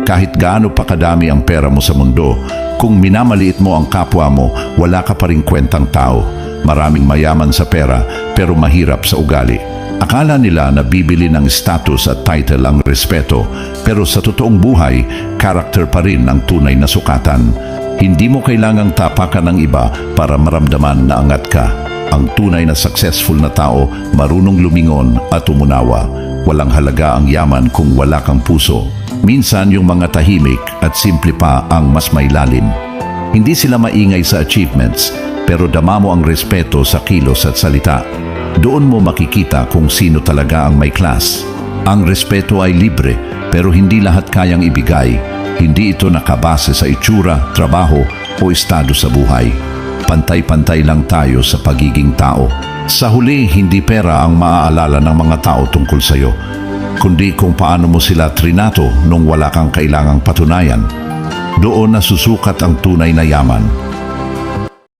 Kahit gaano pa kadami ang pera mo sa mundo, kung minamaliit mo ang kapwa mo, wala ka pa ring kwentang tao. Maraming mayaman sa pera pero mahirap sa ugali. Akala nila na bibili ng status at title ang respeto, pero sa totoong buhay, character pa rin ang tunay na sukatan. Hindi mo kailangang tapakan ng iba para maramdaman na angat ka. Ang tunay na successful na tao, marunong lumingon at umunawa. Walang halaga ang yaman kung wala kang puso. Minsan yung mga tahimik at simple pa ang mas may lalim. Hindi sila maingay sa achievements, pero dama mo ang respeto sa kilos at salita. Doon mo makikita kung sino talaga ang may class. Ang respeto ay libre, pero hindi lahat kayang ibigay. Hindi ito nakabase sa itsura, trabaho o estado sa buhay. Pantay-pantay lang tayo sa pagiging tao. Sa huli, hindi pera ang maaalala ng mga tao tungkol sa'yo, kundi kung paano mo sila trinato nung wala kang kailangang patunayan. Doon nasusukat ang tunay na yaman.